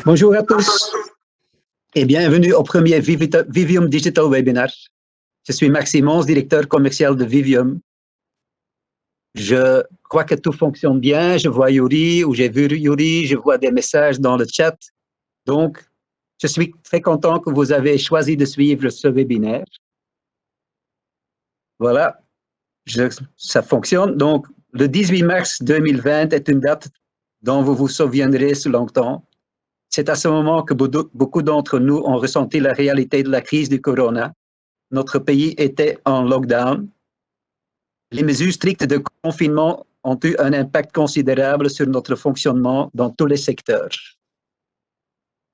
Bonjour à tous et bienvenue au premier Vivium Digital Webinar. Je suis Maximos, directeur commercial de Vivium. Je crois que tout fonctionne bien. Je vois Yuri, ou j'ai vu Yuri, je vois des messages dans le chat. Donc, je suis très content que vous avez choisi de suivre ce webinaire. Voilà, ça fonctionne. Donc, le 18 mars 2020 est une date dont vous vous souviendrez sous longtemps. C'est à ce moment que beaucoup d'entre nous ont ressenti la réalité de la crise du corona. Notre pays était en lockdown. Les mesures strictes de confinement ont eu un impact considérable sur notre fonctionnement dans tous les secteurs.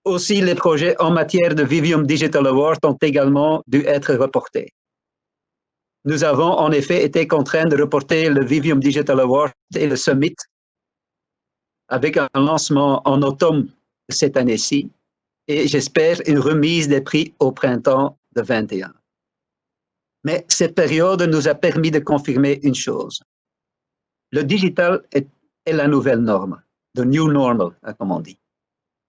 Aussi, les projets en matière de Vivium Digital Award ont également dû être reportés. Nous avons en effet été contraints de reporter le Vivium Digital Award et le Summit avec un lancement en automne cette année-ci et j'espère une remise des prix au printemps de 2021. Mais cette période nous a permis de confirmer une chose. Le digital est la nouvelle norme, the new normal, comme on dit.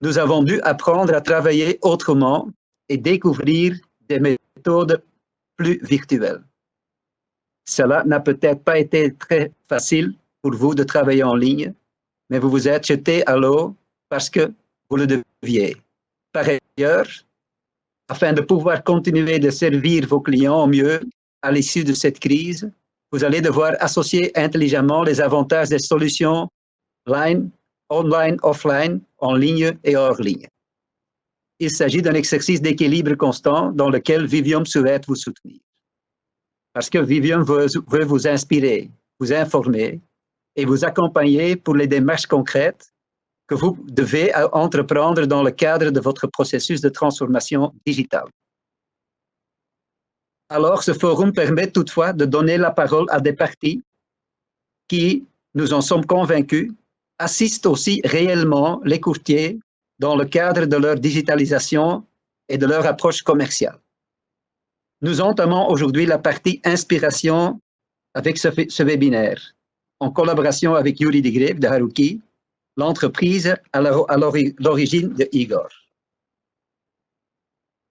Nous avons dû apprendre à travailler autrement et découvrir des méthodes plus virtuelles. Cela n'a peut-être pas été très facile pour vous de travailler en ligne, mais vous vous êtes jeté à l'eau parce que vous le deviez. Par ailleurs, afin de pouvoir continuer de servir vos clients au mieux à l'issue de cette crise, vous allez devoir associer intelligemment les avantages des solutions online, offline, en ligne et hors ligne. Il s'agit d'un exercice d'équilibre constant dans lequel Vivium souhaite vous soutenir. Parce que Vivium veut vous inspirer, vous informer et vous accompagner pour les démarches concrètes que vous devez entreprendre dans le cadre de votre processus de transformation digitale. Alors, ce forum permet toutefois de donner la parole à des parties qui, nous en sommes convaincus, assistent aussi réellement les courtiers dans le cadre de leur digitalisation et de leur approche commerciale. Nous entamons aujourd'hui la partie inspiration avec ce webinaire, en collaboration avec Yuri de Greef de Haruki, l'entreprise à l'origine de Igor.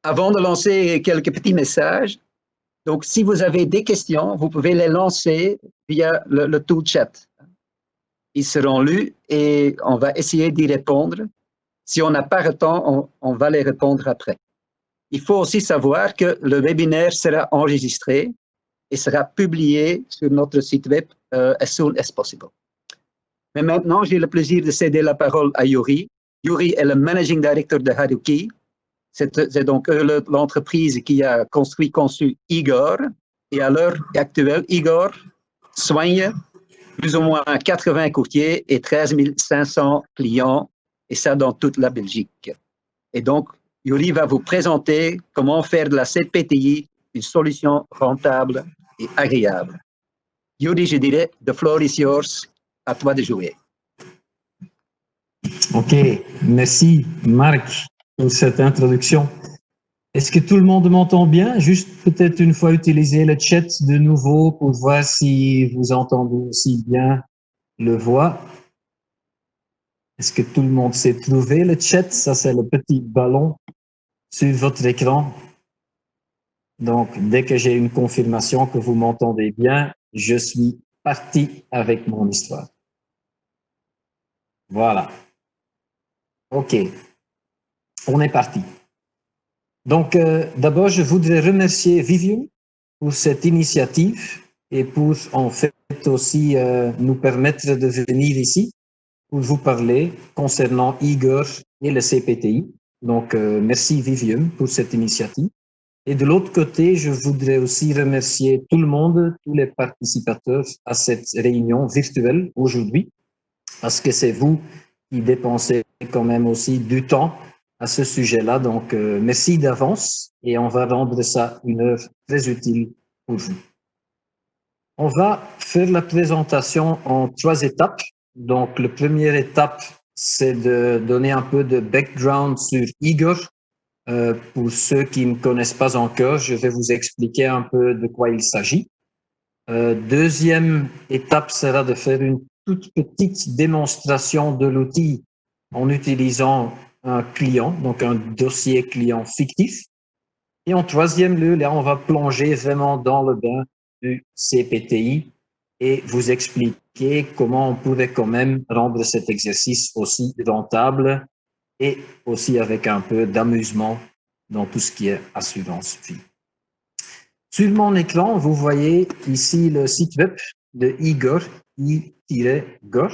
Avant de lancer quelques petits messages, donc si vous avez des questions, vous pouvez les lancer via le tool chat. Ils seront lus et on va essayer d'y répondre. Si on n'a pas le temps, on va les répondre après. Il faut aussi savoir que le webinaire sera enregistré et sera publié sur notre site web as soon as possible. Mais maintenant, j'ai le plaisir de céder la parole à Yuri. Yuri est le Managing Director de Haruki. C'est donc l'entreprise qui a conçu Igor. Et à l'heure actuelle, Igor soigne plus ou moins 80 courtiers et 13 500 clients, et ça dans toute la Belgique. Et donc, Yuri va vous présenter comment faire de la CPTI une solution rentable et agréable. Yuri, je dirais, the floor is yours. À toi de jouer. Ok, merci Marc pour cette introduction. Est-ce que tout le monde m'entend bien? Juste peut-être une fois utiliser le chat de nouveau pour voir si vous entendez aussi bien le voix. Est-ce que tout le monde s'est trouvé le chat? Ça, c'est le petit ballon sur votre écran. Donc, dès que j'ai une confirmation que vous m'entendez bien, je suis parti avec mon histoire. Voilà. OK. On est parti. Donc, d'abord, je voudrais remercier Vivium pour cette initiative et pour, en fait, aussi nous permettre de venir ici pour vous parler concernant Igor et le CPTI. Donc, merci Vivium pour cette initiative. Et de l'autre côté, je voudrais aussi remercier tout le monde, tous les participateurs à cette réunion virtuelle aujourd'hui, parce que c'est vous qui dépensez quand même aussi du temps à ce sujet-là. Donc, merci d'avance et on va rendre ça une heure très utile pour vous. On va faire la présentation en 3 étapes. Donc, la première étape, c'est de donner un peu de background sur Igor. Pour ceux qui ne connaissent pas encore, je vais vous expliquer un peu de quoi il s'agit. Deuxième étape sera de faire une toute petite démonstration de l'outil en utilisant un client, donc un dossier client fictif. Et en troisième lieu, là, on va plonger vraiment dans le bain du CPTI et vous expliquer comment on pourrait quand même rendre cet exercice aussi rentable et aussi avec un peu d'amusement dans tout ce qui est assurance vie. Sur mon écran, vous voyez ici le site web de Igor, i-Gor.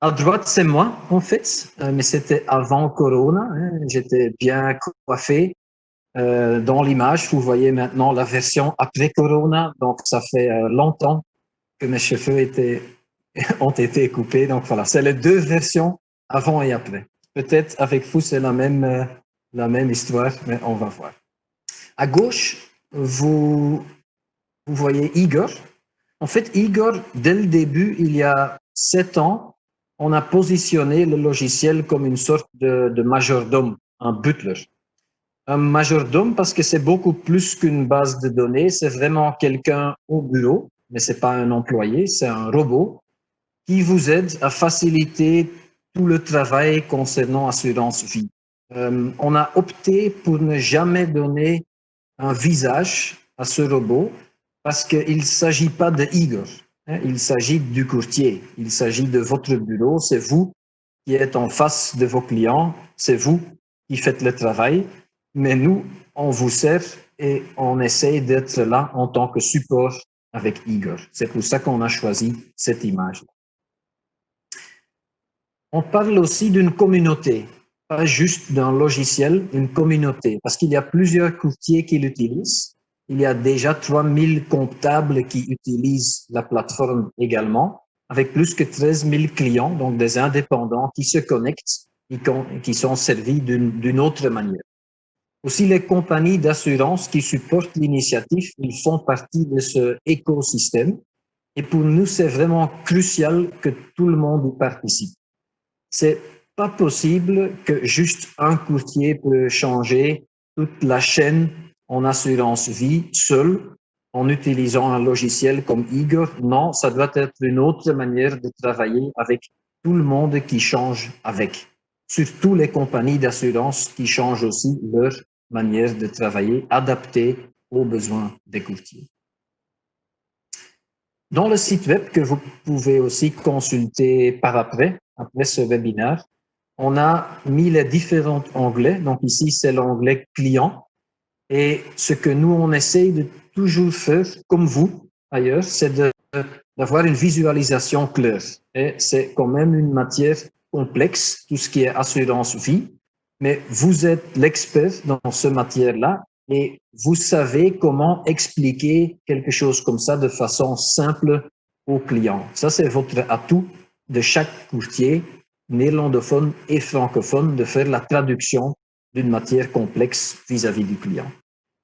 À droite, c'est moi, en fait, mais c'était avant Corona. Hein, j'étais bien coiffé. Dans l'image, vous voyez maintenant la version après Corona. Donc, ça fait longtemps que mes cheveux ont été coupés. Donc, voilà, c'est les deux versions, avant et après. Peut-être avec vous, c'est la même histoire, mais on va voir. À gauche, vous voyez Igor. En fait, Igor, dès le début, il y a 7 ans, on a positionné le logiciel comme une sorte de majordome, un butler. Un majordome parce que c'est beaucoup plus qu'une base de données, c'est vraiment quelqu'un au bureau, mais ce n'est pas un employé, c'est un robot qui vous aide à faciliter tout le travail concernant assurance vie. On a opté pour ne jamais donner un visage à ce robot parce qu'il ne s'agit pas de Igor, hein, il s'agit du courtier, il s'agit de votre bureau, c'est vous qui êtes en face de vos clients, c'est vous qui faites le travail, mais nous, on vous sert et on essaye d'être là en tant que support avec Igor. C'est pour ça qu'on a choisi cette image. On parle aussi d'une communauté, pas juste d'un logiciel, une communauté, parce qu'il y a plusieurs courtiers qui l'utilisent. Il y a déjà 3000 comptables qui utilisent la plateforme également, avec plus que 13 000 clients, donc des indépendants qui se connectent et qui sont servis d'une autre manière. Aussi, les compagnies d'assurance qui supportent l'initiative, ils font partie de ce écosystème. Et pour nous, c'est vraiment crucial que tout le monde y participe. C'est pas possible que juste un courtier peut changer toute la chaîne en assurance vie seul en utilisant un logiciel comme Igor. Non, ça doit être une autre manière de travailler avec tout le monde qui change avec. Surtout les compagnies d'assurance qui changent aussi leur manière de travailler, adaptée aux besoins des courtiers. Dans le site web que vous pouvez aussi consulter par après ce webinaire, on a mis les différents onglets. Donc ici, c'est l'onglet client. Et ce que nous, on essaye de toujours faire, comme vous ailleurs, c'est d'avoir une visualisation claire. Et c'est quand même une matière complexe, tout ce qui est assurance vie. Mais vous êtes l'expert dans ce matière-là et vous savez comment expliquer quelque chose comme ça de façon simple aux clients. Ça, c'est votre atout de chaque courtier néerlandophone et francophone de faire la traduction d'une matière complexe vis-à-vis du client.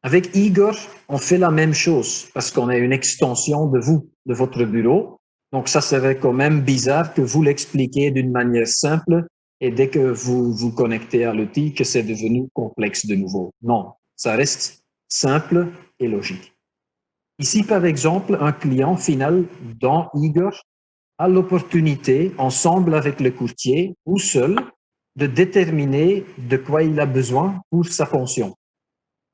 Avec Igor, on fait la même chose parce qu'on est une extension de vous, de votre bureau. Donc, ça serait quand même bizarre que vous l'expliquiez d'une manière simple et dès que vous vous connectez à l'outil, que c'est devenu complexe de nouveau. Non, ça reste simple et logique. Ici, par exemple, un client final dans Igor a l'opportunité, ensemble avec le courtier ou seul, de déterminer de quoi il a besoin pour sa pension.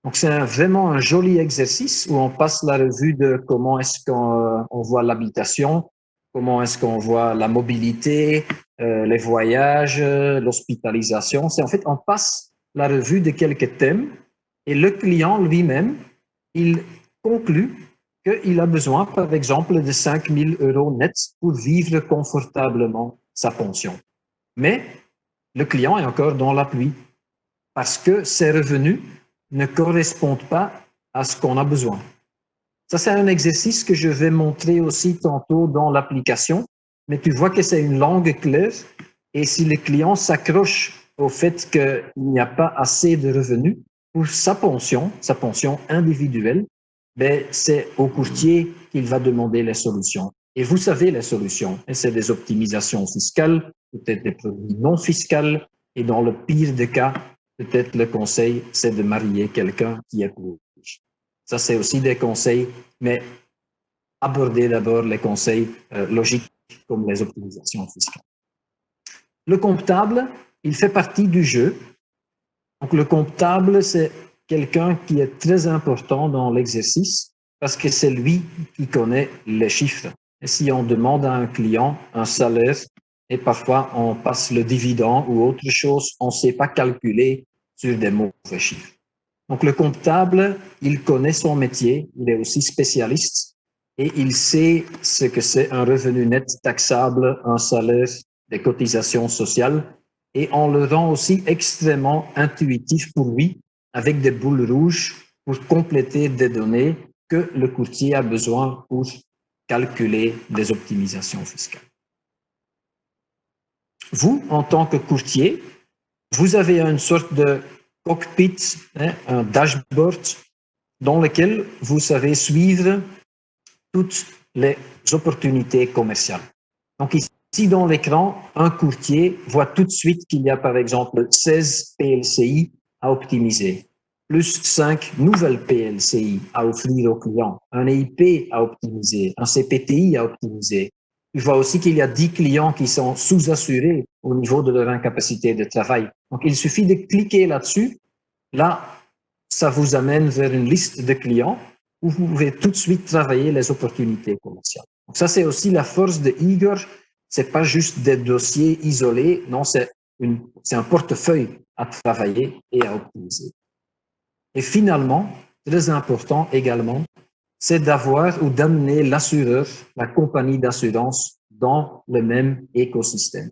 Donc, c'est vraiment un joli exercice où on passe la revue de comment est-ce qu'on voit l'habitation, comment est-ce qu'on voit la mobilité, les voyages, l'hospitalisation. C'est en fait, on passe la revue de quelques thèmes et le client lui-même, il conclut qu'il a besoin, par exemple, de 5 000 € net pour vivre confortablement sa pension. Mais le client est encore dans la pluie parce que ses revenus ne correspondent pas à ce qu'on a besoin. Ça, c'est un exercice que je vais montrer aussi tantôt dans l'application, mais tu vois que c'est une langue claire et si le client s'accroche au fait qu'il n'y a pas assez de revenus pour sa pension individuelle, ben, c'est au courtier qu'il va demander les solutions. Et vous savez les solutions, c'est des optimisations fiscales, peut-être des produits non fiscaux, et dans le pire des cas, peut-être le conseil, c'est de marier quelqu'un qui est plus riche. Ça, c'est aussi des conseils, mais abordez d'abord les conseils logiques comme les optimisations fiscales. Le comptable, il fait partie du jeu. Donc, le comptable, c'est quelqu'un qui est très important dans l'exercice parce que c'est lui qui connaît les chiffres. Et si on demande à un client un salaire et parfois on passe le dividende ou autre chose, on ne sait pas calculer sur des mauvais chiffres. Donc, le comptable, il connaît son métier, il est aussi spécialiste et il sait ce que c'est un revenu net taxable, un salaire, des cotisations sociales. Et on le rend aussi extrêmement intuitif pour lui, avec des boules rouges pour compléter des données que le courtier a besoin pour calculer des optimisations fiscales. Vous, en tant que courtier, vous avez une sorte de cockpit, un dashboard dans lequel vous savez suivre toutes les opportunités commerciales. Donc ici, dans l'écran, un courtier voit tout de suite qu'il y a par exemple 16 PLCI à optimiser, plus 5 nouvelles PLCI à offrir aux clients, un EIP à optimiser, un CPTI à optimiser. Il voit aussi qu'il y a 10 clients qui sont sous-assurés au niveau de leur incapacité de travail. Donc, il suffit de cliquer là-dessus. Là, ça vous amène vers une liste de clients où vous pouvez tout de suite travailler les opportunités commerciales. Donc, ça, c'est aussi la force de Igor. C'est pas juste des dossiers isolés. Non, c'est un portefeuille à travailler et à optimiser. Et finalement, très important également, c'est d'avoir ou d'amener l'assureur, la compagnie d'assurance, dans le même écosystème.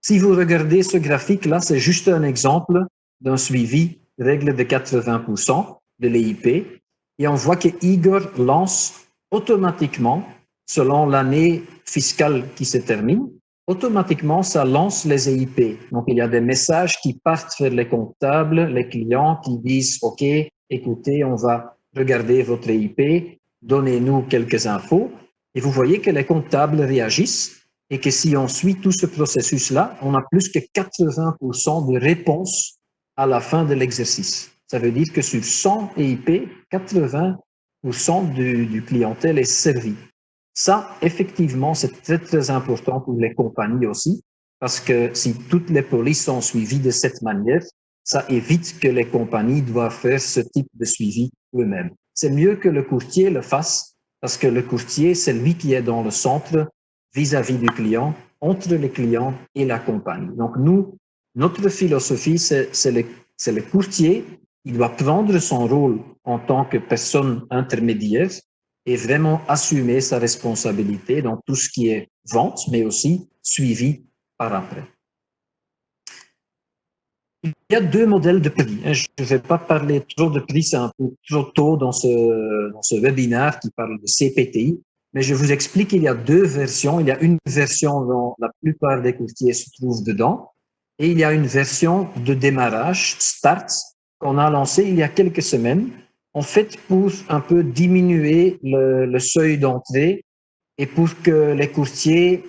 Si vous regardez ce graphique-là, c'est juste un exemple d'un suivi règle de 80% de l'EIP. Et on voit que Igor lance automatiquement, selon l'année fiscale qui se termine, automatiquement, ça lance les EIP. Donc, il y a des messages qui partent vers les comptables, les clients qui disent « OK, écoutez, on va regarder votre EIP, donnez-nous quelques infos. » Et vous voyez que les comptables réagissent et que si on suit tout ce processus-là, on a plus que 80% de réponses à la fin de l'exercice. Ça veut dire que sur 100 EIP, 80% du clientèle est servi. Ça, effectivement, c'est très, très important pour les compagnies aussi, parce que si toutes les polices sont suivies de cette manière, ça évite que les compagnies doivent faire ce type de suivi eux-mêmes. C'est mieux que le courtier le fasse, parce que le courtier, c'est lui qui est dans le centre vis-à-vis du client, entre le client et la compagnie. Donc, nous, notre philosophie, c'est le courtier. Il doit prendre son rôle en tant que personne intermédiaire et vraiment assumer sa responsabilité dans tout ce qui est vente, mais aussi suivi par après. Il y a deux modèles de prix. Je ne vais pas parler trop de prix, c'est un peu trop tôt dans ce webinaire qui parle de CPTI, mais je vous explique qu'il y a deux versions. Il y a une version dont la plupart des courtiers se trouvent dedans, et il y a une version de démarrage, Start, qu'on a lancée il y a quelques semaines, en fait pour un peu diminuer le seuil d'entrée et pour que les courtiers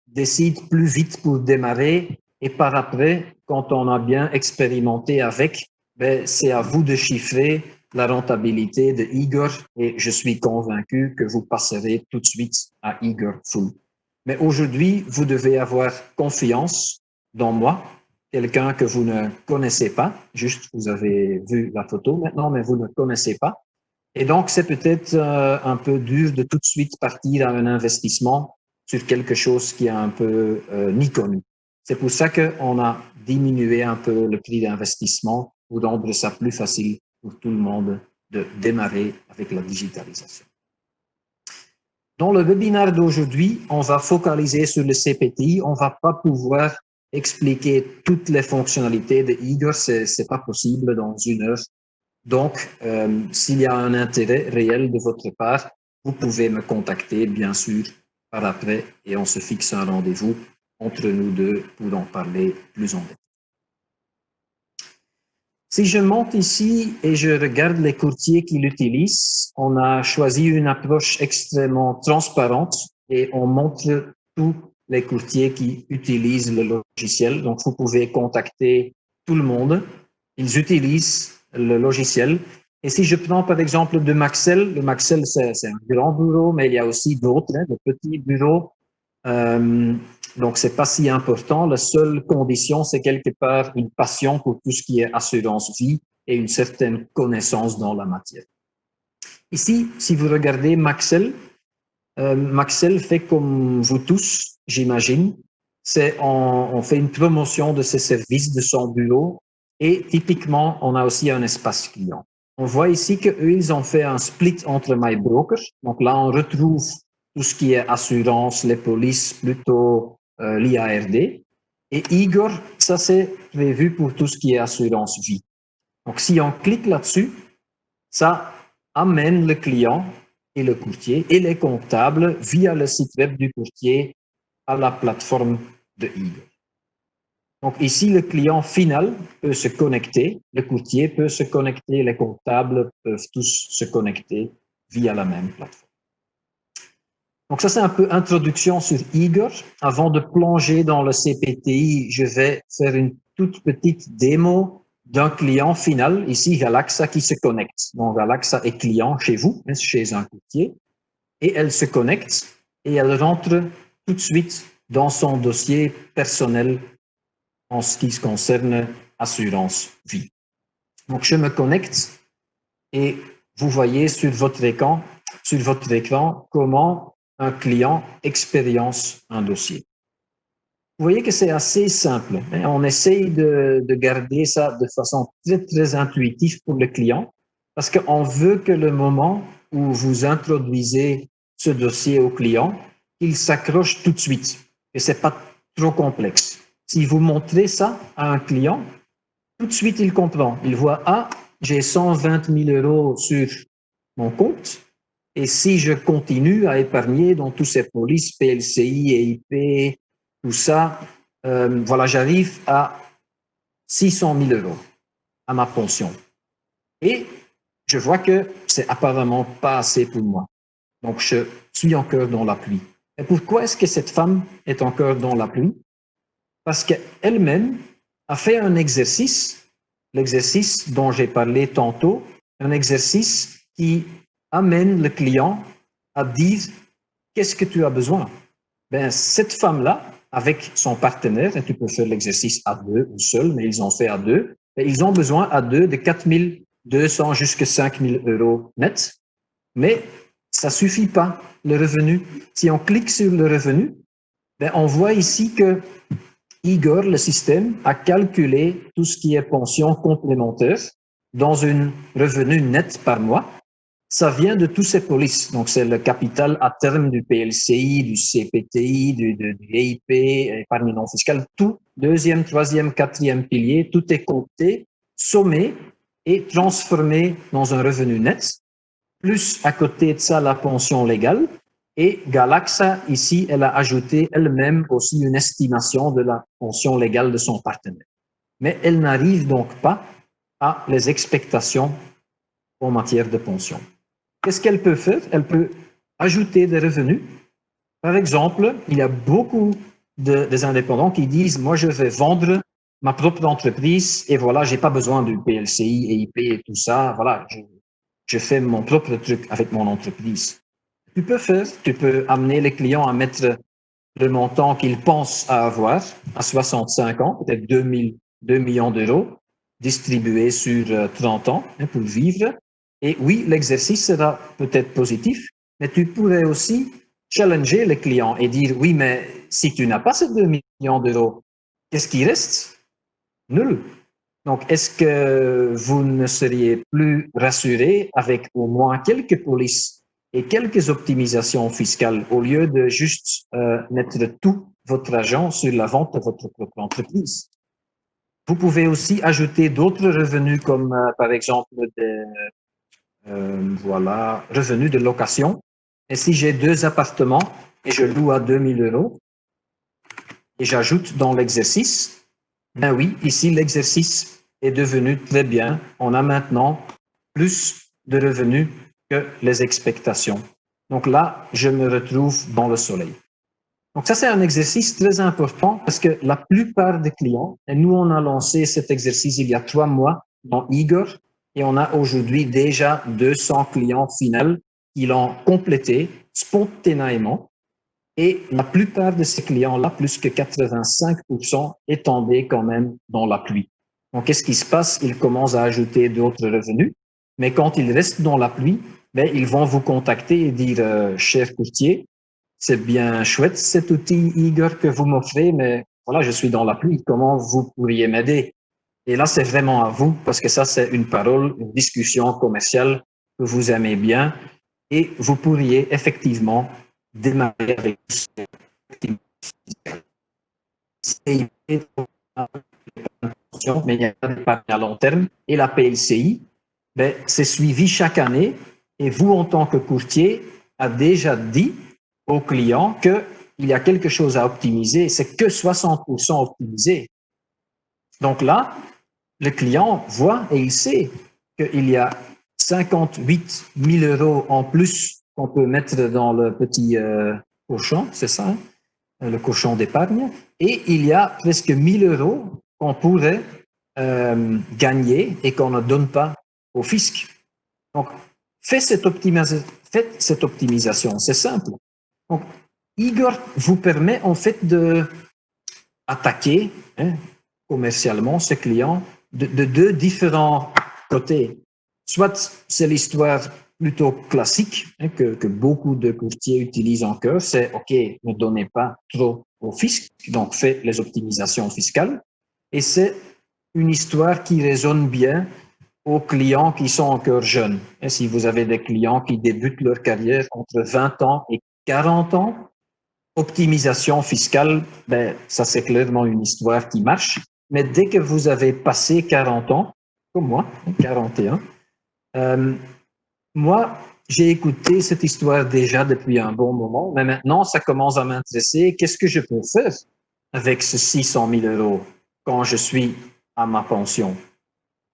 décident plus vite pour démarrer. Et par après, quand on a bien expérimenté avec, c'est à vous de chiffrer la rentabilité de Igor et je suis convaincu que vous passerez tout de suite à Igor Full. Mais aujourd'hui, vous devez avoir confiance dans moi, quelqu'un que vous ne connaissez pas, juste vous avez vu la photo maintenant, mais vous ne connaissez pas. Et donc, c'est peut-être un peu dur de tout de suite partir à un investissement sur quelque chose qui est un peu ni connu. C'est pour ça qu'on a diminué un peu le prix d'investissement pour rendre ça plus facile pour tout le monde de démarrer avec la digitalisation. Dans le webinaire d'aujourd'hui, on va focaliser sur le CPTI. On ne va pas pouvoir expliquer toutes les fonctionnalités de Igor, c'est pas possible dans une heure. Donc, s'il y a un intérêt réel de votre part, vous pouvez me contacter, bien sûr, par après, et on se fixe un rendez-vous entre nous deux pour en parler plus en détail. Si je monte ici et je regarde les courtiers qui l'utilisent, on a choisi une approche extrêmement transparente et on montre tous les courtiers qui utilisent le logiciel. Donc, vous pouvez contacter tout le monde. Ils utilisent le logiciel. Et si je prends par exemple de Maxel, le Maxel c'est un grand bureau, mais il y a aussi d'autres, de petits bureaux. donc c'est pas si important. La seule condition, c'est quelque part une passion pour tout ce qui est assurance vie et une certaine connaissance dans la matière. Ici, si vous regardez Maxel, Maxel fait comme vous tous, j'imagine. On fait une promotion de ses services, de son bureau, et typiquement, on a aussi un espace client. On voit ici qu'eux, ils ont fait un split entre MyBroker. Donc là, on retrouve tout ce qui est assurance, les polices, plutôt l'IARD. Et Igor, ça c'est prévu pour tout ce qui est assurance vie. Donc si on clique là-dessus, ça amène le client et le courtier et les comptables via le site web du courtier à la plateforme de Igor. Donc ici, le client final peut se connecter, le courtier peut se connecter, les comptables peuvent tous se connecter via la même plateforme. Donc ça, c'est un peu introduction sur Igor. Avant de plonger dans le CPTI, je vais faire une toute petite démo d'un client final, ici Galaxa, qui se connecte. Donc Galaxa est client chez vous, chez un courtier, et elle se connecte et elle rentre tout de suite dans son dossier personnel en ce qui concerne assurance vie. Donc je me connecte et vous voyez sur votre écran comment un client expérience un dossier. Vous voyez que c'est assez simple. On essaye de garder ça de façon très, très intuitive pour le client parce qu'on veut que le moment où vous introduisez ce dossier au client, il s'accroche tout de suite et ce n'est pas trop complexe. Si vous montrez ça à un client, tout de suite il comprend. Il voit, ah, j'ai 120 000 € sur mon compte et si je continue à épargner dans tous ces polices, PLCI, EIP, tout ça, voilà, j'arrive à 600 000 € à ma pension. Et je vois que c'est apparemment pas assez pour moi. Donc, je suis encore dans la pluie. Et pourquoi est-ce que cette femme est encore dans la pluie? Parce qu'elle-même a fait un exercice, l'exercice dont j'ai parlé tantôt, un exercice qui amène le client à dire « Qu'est-ce que tu as besoin ?» Ben, cette femme-là, avec son partenaire, et tu peux faire l'exercice à deux ou seul, mais ils ont fait à deux, et ils ont besoin à deux de 4 200 jusqu'à 5 000 € net, mais ça ne suffit pas, le revenu. Si on clique sur le revenu, ben, on voit ici que Igor, le système, a calculé tout ce qui est pension complémentaire dans un revenu net par mois. Ça vient de tous ces polices. Donc, c'est le capital à terme du PLCI, du CPTI, du EIP, épargne non fiscale, tout, deuxième, troisième, quatrième pilier, tout est compté, sommé et transformé dans un revenu net. Plus à côté de ça, la pension légale. Et Galaxa, ici, elle a ajouté elle-même aussi une estimation de la pension légale de son partenaire. Mais elle n'arrive donc pas à les expectations en matière de pension. Qu'est-ce qu'elle peut faire? Elle peut ajouter des revenus. Par exemple, il y a beaucoup des indépendants qui disent « Moi, je vais vendre ma propre entreprise et voilà, je n'ai pas besoin du PLCI, EIP et tout ça. Voilà, je fais mon propre truc avec mon entreprise. » Tu peux amener les clients à mettre le montant qu'ils pensent avoir à 65 ans, peut-être 2 millions d'euros, distribués sur 30 ans pour vivre. Et oui, l'exercice sera peut-être positif, mais tu pourrais aussi challenger les clients et dire, oui, mais si tu n'as pas ces 2 millions d'euros, qu'est-ce qui reste? Nul. Donc, est-ce que vous ne seriez plus rassuré avec au moins quelques polices et quelques optimisations fiscales au lieu de juste mettre tout votre argent sur la vente de votre propre entreprise? Vous pouvez aussi ajouter d'autres revenus comme par exemple des revenus de location. Et si j'ai 2 appartements et je loue à 2 000 € et j'ajoute dans l'exercice, ben oui, ici l'exercice est devenu très bien. On a maintenant plus de revenus que les expectations. Donc là, je me retrouve dans le soleil. Donc ça, c'est un exercice très important parce que la plupart des clients, et nous, on a lancé cet exercice il y a 3 mois dans Igor, et on a aujourd'hui déjà 200 clients finaux qui l'ont complété spontanément. Et la plupart de ces clients-là, plus que 85%, est tombé quand même dans la pluie. Donc, qu'est-ce qui se passe? Ils commencent à ajouter d'autres revenus, mais quand ils restent dans la pluie, ben, ils vont vous contacter et dire cher courtier, c'est bien chouette cet outil Igor que vous m'offrez, mais voilà, je suis dans la pluie, comment vous pourriez m'aider? Et là, c'est vraiment à vous, parce que ça, c'est une parole, une discussion commerciale que vous aimez bien, et vous pourriez effectivement démarrer avec mais il y a des l'épargne à long terme et la PLCI, ben, c'est suivi chaque année et vous, en tant que courtier, a déjà dit au client qu'il y a quelque chose à optimiser, c'est que 60% optimisé. Donc là, le client voit et il sait qu'il y a 58 000 € en plus qu'on peut mettre dans le petit cochon, c'est ça, hein, le cochon d'épargne, et il y a presque 1 000 € qu'on pourrait gagner et qu'on ne donne pas au fisc. Donc, faites cette optimisation, c'est simple. Donc, Igor vous permet en fait d'attaquer commercialement ce client de deux différents côtés. Soit c'est l'histoire plutôt classique que beaucoup de courtiers utilisent encore, c'est OK, ne donnez pas trop au fisc, donc faites les optimisations fiscales. Et c'est une histoire qui résonne bien aux clients qui sont encore jeunes. Et si vous avez des clients qui débutent leur carrière entre 20 ans et 40 ans, optimisation fiscale, ben, ça c'est clairement une histoire qui marche. Mais dès que vous avez passé 40 ans, comme moi, 41, moi, j'ai écouté cette histoire déjà depuis un bon moment, mais maintenant, ça commence à m'intéresser. Qu'est-ce que je peux faire avec ce 600 000 € quand je suis à ma pension?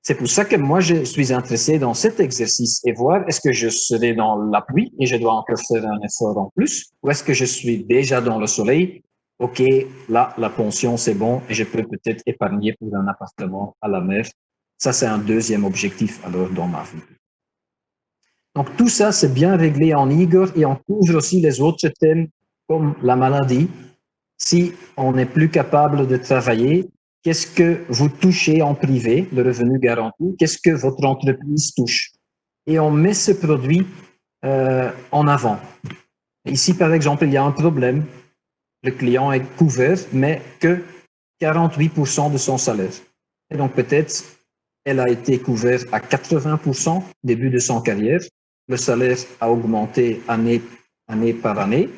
C'est pour ça que moi, je suis intéressé dans cet exercice et voir est-ce que je serai dans la pluie et je dois encore faire un effort en plus, ou est-ce que je suis déjà dans le soleil? OK, là, la pension, c'est bon et je peux peut-être épargner pour un appartement à la mer. Ça, c'est un deuxième objectif alors dans ma vie. Donc, tout ça, c'est bien réglé en Igor et on couvre aussi les autres thèmes comme la maladie. Si on n'est plus capable de travailler, qu'est-ce que vous touchez en privé, le revenu garanti? Qu'est-ce que votre entreprise touche? Et on met ce produit en avant. Ici, par exemple, il y a un problème. Le client est couvert, mais que 48% de son salaire. Et donc, peut-être, elle a été couverte à 80% début de son carrière. Le salaire a augmenté année par année.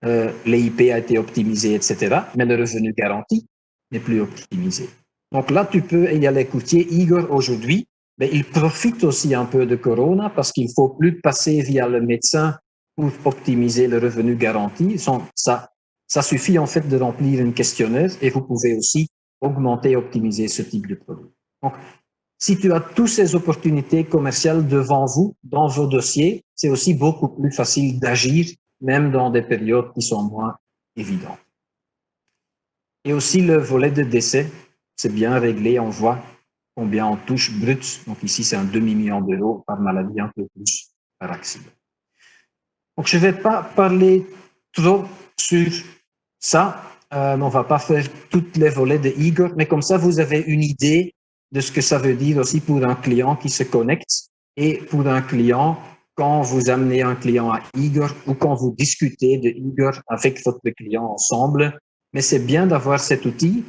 L'EIP a été optimisé, etc. Mais le revenu garanti n'est plus optimisé. Donc là, tu peux, il y a les courtiers Igor aujourd'hui, mais ils profitent aussi un peu de Corona parce qu'il ne faut plus passer via le médecin pour optimiser le revenu garanti. Ça suffit en fait de remplir une questionnaire et vous pouvez aussi augmenter et optimiser ce type de produit. Donc, si tu as toutes ces opportunités commerciales devant vous, dans vos dossiers, c'est aussi beaucoup plus facile d'agir, même dans des périodes qui sont moins évidentes. Et aussi le volet de décès, c'est bien réglé, on voit combien on touche brut. Donc ici, c'est un demi-million d'euros par maladie, un peu plus par accident. Donc je ne vais pas parler trop sur ça. On ne va pas faire tous les volets de Igor, mais comme ça, vous avez une idée de ce que ça veut dire aussi pour un client qui se connecte et pour un client quand vous amenez un client à Igor ou quand vous discutez de Igor avec votre client ensemble. Mais c'est bien d'avoir cet outil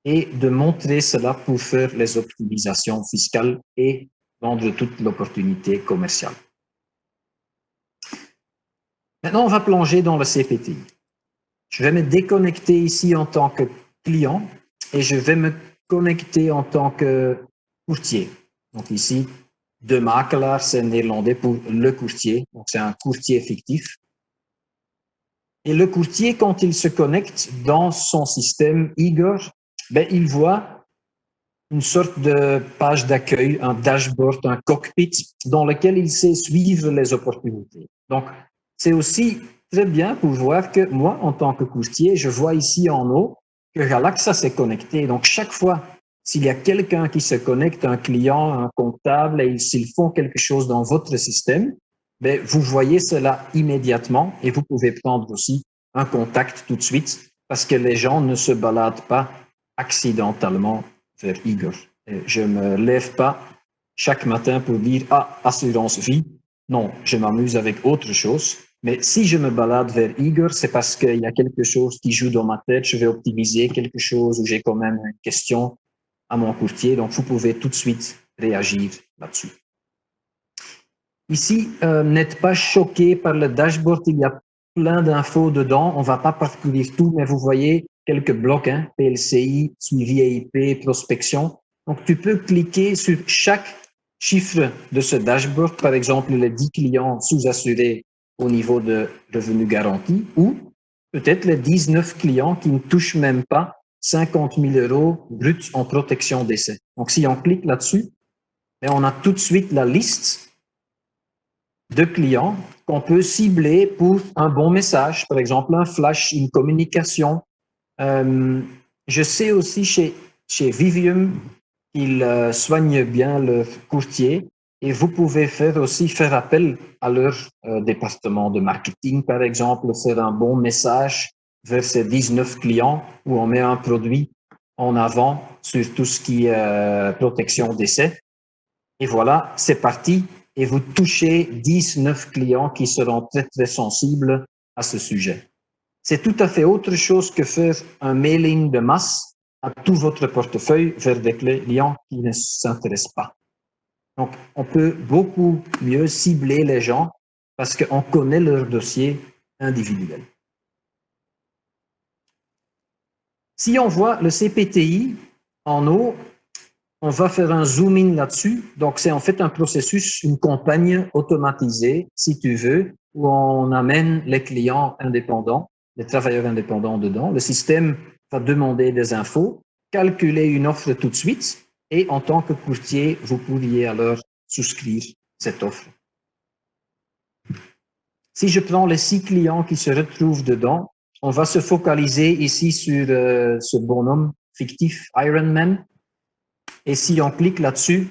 et de montrer cela pour faire les optimisations fiscales et vendre toute l'opportunité commerciale. Maintenant, on va plonger dans le CPTI. Je vais me déconnecter ici en tant que client et je vais me connecter en tant que courtier. Donc ici, de makelaar, c'est néerlandais pour le courtier. Donc c'est un courtier fictif. Et le courtier, quand il se connecte dans son système Igor, ben, il voit une sorte de page d'accueil, un dashboard, un cockpit dans lequel il sait suivre les opportunités. Donc, c'est aussi très bien pour voir que moi, en tant que courtier, je vois ici en haut que Galaxa s'est connecté. Donc, chaque fois, s'il y a quelqu'un qui se connecte, un client, un comptable, et s'ils font quelque chose dans votre système, ben, vous voyez cela immédiatement et vous pouvez prendre aussi un contact tout de suite parce que les gens ne se baladent pas accidentellement vers Igor. Je ne me lève pas chaque matin pour dire « Ah, assurance vie ». Non, je m'amuse avec autre chose. Mais si je me balade vers Igor, c'est parce qu'il y a quelque chose qui joue dans ma tête, je vais optimiser quelque chose ou j'ai quand même une question à mon courtier. Donc, vous pouvez tout de suite réagir là-dessus. Ici, n'êtes pas choqué par le dashboard, il y a plein d'infos dedans. On ne va pas parcourir tout, mais vous voyez quelques blocs, hein, PLCI, suivi EIP, prospection. Donc, tu peux cliquer sur chaque chiffre de ce dashboard, par exemple, les 10 clients sous-assurés au niveau de revenu garanti ou peut-être les 19 clients qui ne touchent même pas 50 000 € bruts en protection d'essai. Donc, si on clique là-dessus, on a tout de suite la liste de clients qu'on peut cibler pour un bon message, par exemple un flash, une communication. Je sais aussi chez Vivium qu'ils soignent bien leurs courtiers et vous pouvez aussi faire appel à leur département de marketing, par exemple, faire un bon message vers ces 19 clients où on met un produit en avant sur tout ce qui est protection d'essai. Et voilà, c'est parti. Et vous touchez 19 clients qui seront très, très sensibles à ce sujet. C'est tout à fait autre chose que faire un mailing de masse à tout votre portefeuille vers des clients qui ne s'intéressent pas. Donc, on peut beaucoup mieux cibler les gens parce qu'on connaît leur dossier individuel. Si on voit le CPTI en haut, on va faire un zoom in là-dessus. Donc, c'est en fait un processus, une campagne automatisée, si tu veux, où on amène les clients indépendants, les travailleurs indépendants dedans. Le système va demander des infos, calculer une offre tout de suite, et en tant que courtier, vous pourriez alors souscrire cette offre. Si je prends les 6 clients qui se retrouvent dedans, on va se focaliser ici sur ce bonhomme fictif Ironman. Et si on clique là-dessus,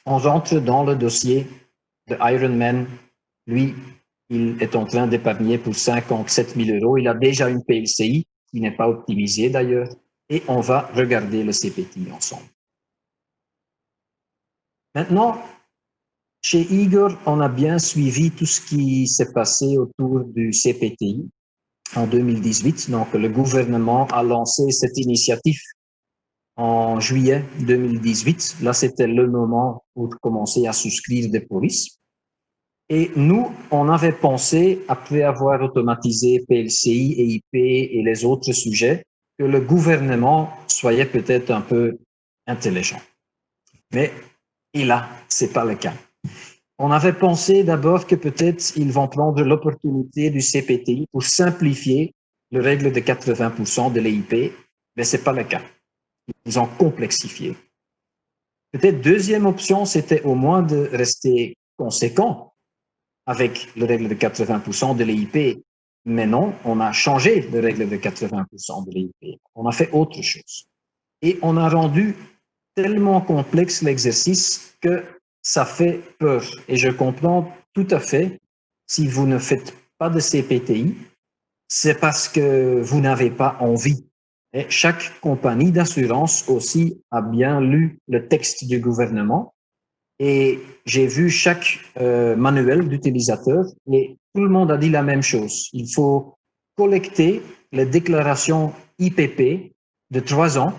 on rentre dans le dossier de Ironman. Lui, il est en train d'épargner pour 57 000 €. Il a déjà une PLCI qui n'est pas optimisée d'ailleurs. Et on va regarder le CPTI ensemble. Maintenant, chez Igor, on a bien suivi tout ce qui s'est passé autour du CPTI en 2018. Donc, le gouvernement a lancé cette initiative en juillet 2018. Là, c'était le moment pour commencer à souscrire des polices. Et nous, on avait pensé, après avoir automatisé PLCI, EIP et les autres sujets, que le gouvernement soit peut-être un peu intelligent. Mais, et là, c'est pas le cas. On avait pensé d'abord que peut-être ils vont prendre l'opportunité du CPTI pour simplifier les règles de 80% de l'EIP, mais c'est pas le cas. Ils ont complexifié. Peut-être deuxième option, c'était au moins de rester conséquent avec les règles de 80% de l'EIP. Mais non, on a changé les règles de 80% de l'EIP. On a fait autre chose. Et on a rendu tellement complexe l'exercice que ça fait peur. Et je comprends tout à fait, si vous ne faites pas de CPTI, c'est parce que vous n'avez pas envie. Et chaque compagnie d'assurance aussi a bien lu le texte du gouvernement et j'ai vu chaque manuel d'utilisateur et tout le monde a dit la même chose. Il faut collecter les déclarations IPP de 3 ans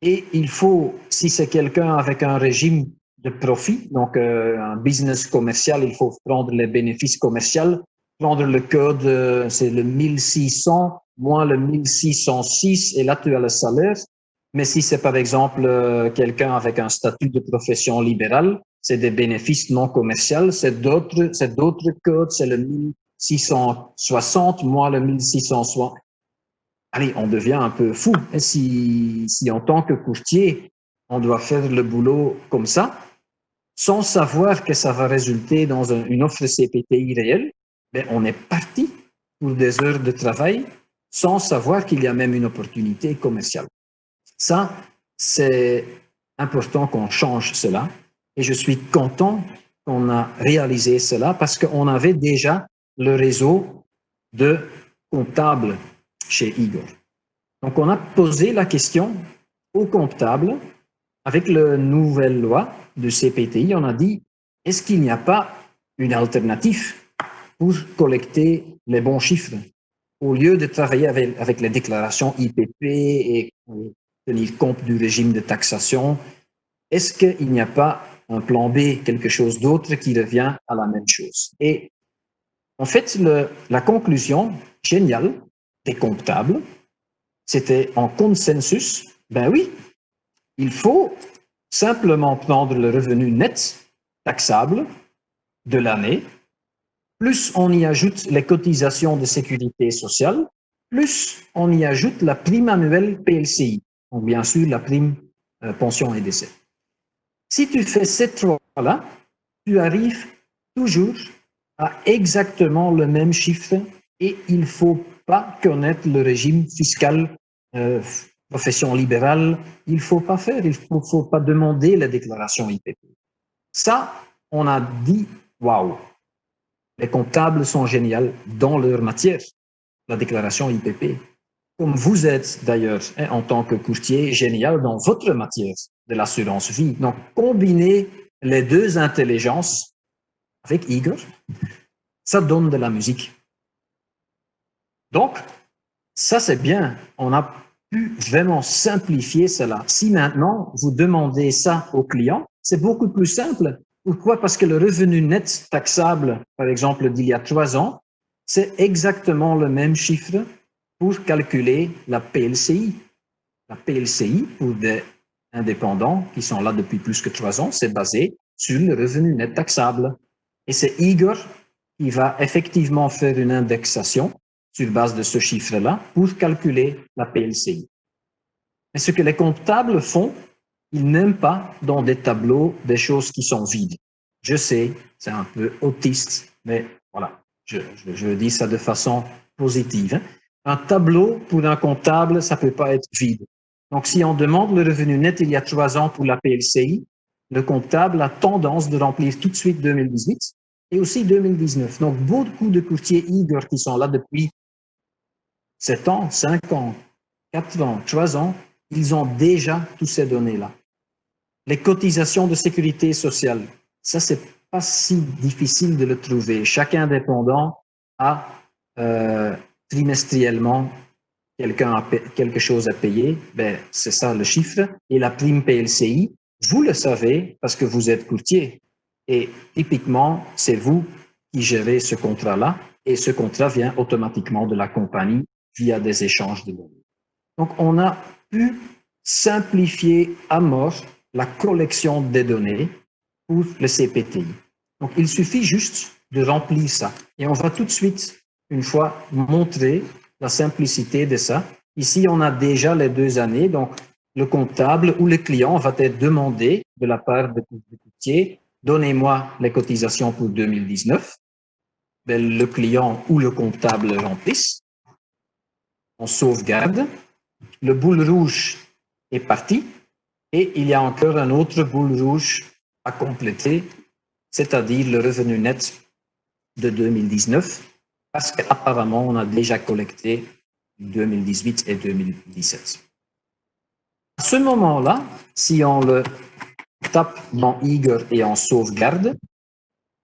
et il faut, si c'est quelqu'un avec un régime de profit, donc un business commercial, il faut prendre les bénéfices commerciaux, prendre le code, c'est le 1600 moins le 1606 et là tu as le salaire. Mais si c'est par exemple quelqu'un avec un statut de profession libérale, c'est des bénéfices non commerciaux, c'est d'autres codes, c'est le 1660 moins le 1660. Allez, on devient un peu fou. Et si en tant que courtier, on doit faire le boulot comme ça, sans savoir que ça va résulter dans une offre CPTI réelle, ben on est parti pour des heures de travail sans savoir qu'il y a même une opportunité commerciale. Ça, c'est important qu'on change cela et je suis content qu'on a réalisé cela parce qu'on avait déjà le réseau de comptable chez Igor. Donc, on a posé la question au comptable avec la nouvelle loi de CPTI. On a dit, est-ce qu'il n'y a pas une alternative pour collecter les bons chiffres au lieu de travailler avec les déclarations IPP et tenir compte du régime de taxation? Est-ce qu'il n'y a pas un plan B, quelque chose d'autre qui revient à la même chose? Et en fait, la conclusion géniale des comptables, c'était en consensus, ben oui, il faut simplement prendre le revenu net taxable de l'année, plus on y ajoute les cotisations de sécurité sociale, plus on y ajoute la prime annuelle PLCI, donc bien sûr la prime pension et décès. Si tu fais ces trois-là, tu arrives toujours à exactement le même chiffre et il ne faut pas connaître le régime fiscal profession libérale, il ne faut pas faire, il ne faut pas demander la déclaration IPP. Ça, on a dit, waouh, les comptables sont géniaux dans leur matière, la déclaration IPP. Comme vous êtes d'ailleurs, en tant que courtier, génial dans votre matière de l'assurance vie. Donc, combiner les deux intelligences avec Igor, ça donne de la musique. Donc, ça c'est bien. On a pu vraiment simplifier cela. Si maintenant vous demandez ça aux clients, c'est beaucoup plus simple. Pourquoi? Parce que le revenu net taxable, par exemple, d'il y a 3 ans, c'est exactement le même chiffre pour calculer la PLCI. La PLCI, pour des indépendants qui sont là depuis plus que 3 ans, c'est basé sur le revenu net taxable. Et c'est Igor qui va effectivement faire une indexation sur base de ce chiffre-là pour calculer la PLCI. Mais ce que les comptables font, ils n'aiment pas dans des tableaux des choses qui sont vides. Je sais, c'est un peu autiste, mais voilà, je dis ça de façon positive. Un tableau pour un comptable, ça ne peut pas être vide. Donc, si on demande le revenu net il y a 3 ans pour la PLCI, le comptable a tendance de remplir tout de suite 2018 et aussi 2019. Donc, beaucoup de courtiers Igor qui sont là depuis 7 ans, 5 ans, 4 ans, 3 ans, ils ont déjà toutes ces données-là. Les cotisations de sécurité sociale, ça, c'est pas si difficile de le trouver. Chaque indépendant a trimestriellement quelque chose à payer. Ben, c'est ça le chiffre. Et la prime PLCI, vous le savez parce que vous êtes courtier. Et typiquement, c'est vous qui gérez ce contrat-là. Et ce contrat vient automatiquement de la compagnie via des échanges de données. Donc, on a pu simplifier à mort la collection des données pour le CPTI. Donc, il suffit juste de remplir ça. Et on va tout de suite, une fois, montrer la simplicité de ça. Ici, on a déjà les 2 années. Donc, le comptable ou le client va être demandé de la part du courtier, donnez-moi les cotisations pour 2019. Ben, le client ou le comptable remplissent. On sauvegarde. Le boule rouge est parti. Et il y a encore un autre boule rouge à compléter, c'est-à-dire le revenu net de 2019, parce qu'apparemment, on a déjà collecté 2018 et 2017. À ce moment-là, si on le tape dans Igor et on sauvegarde,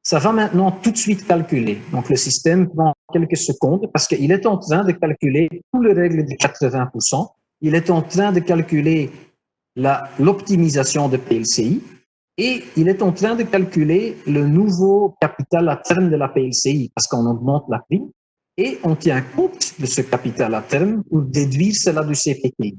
ça va maintenant tout de suite calculer. Donc, le système prend quelques secondes parce qu'il est en train de calculer toutes les règles de 80%. Il est en train de calculer l'optimisation de PLCI et il est en train de calculer le nouveau capital à terme de la PLCI parce qu'on augmente la prime et on tient compte de ce capital à terme pour déduire cela du CPTI.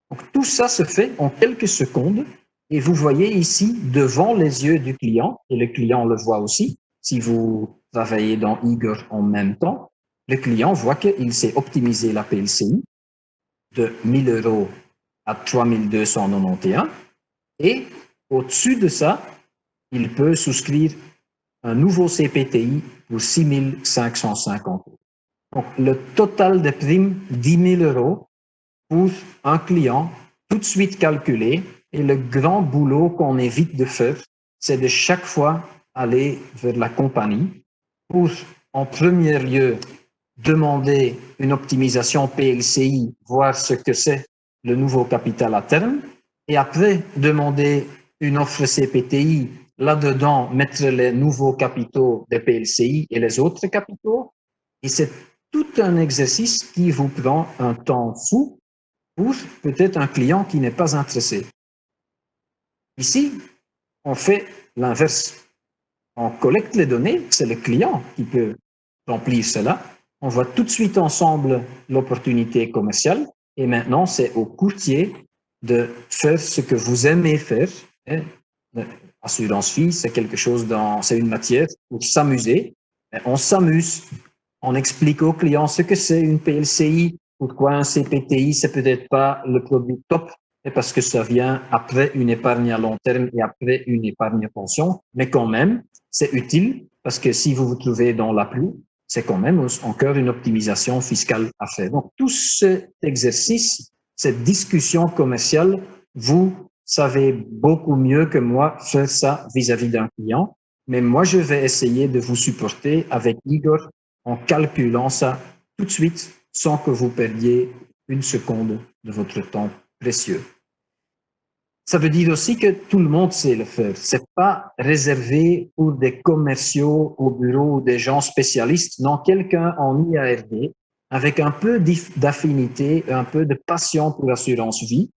Donc, tout ça se fait en quelques secondes et vous voyez ici devant les yeux du client, et le client le voit aussi, si vous travaillez dans Igor en même temps, le client voit qu'il s'est optimisé la PLCI de 1 000 € à 3 291 et au-dessus de ça, il peut souscrire un nouveau CPTI pour 6 550 €. Donc, le total de primes, 10 000 € pour un client, tout de suite calculé. Et le grand boulot qu'on évite de faire, c'est de chaque fois aller vers la compagnie pour, en premier lieu, demander une optimisation PLCI, voir ce que c'est le nouveau capital à terme, et après demander une offre CPTI, là-dedans mettre les nouveaux capitaux des PLCI et les autres capitaux, et c'est tout un exercice qui vous prend un temps fou pour peut-être un client qui n'est pas intéressé. Ici, on fait l'inverse. On collecte les données, c'est le client qui peut remplir cela. On voit tout de suite ensemble l'opportunité commerciale et maintenant c'est au courtier de faire ce que vous aimez faire. Assurance vie, c'est quelque chose c'est une matière pour s'amuser. On s'amuse, on explique au client ce que c'est une PLCI, pourquoi un CPTI, c'est peut-être pas le produit top, parce que ça vient après une épargne à long terme et après une épargne pension, mais quand même, c'est utile parce que si vous vous trouvez dans la pluie, c'est quand même encore une optimisation fiscale à faire. Donc, tout cet exercice, cette discussion commerciale, vous savez beaucoup mieux que moi faire ça vis-à-vis d'un client, mais moi, je vais essayer de vous supporter avec Igor en calculant ça tout de suite sans que vous perdiez une seconde de votre temps précieux. Ça veut dire aussi que tout le monde sait le faire. C'est pas réservé pour des commerciaux au bureau ou des gens spécialistes. Non, quelqu'un en IARD avec un peu d'affinité, un peu de passion pour l'assurance vie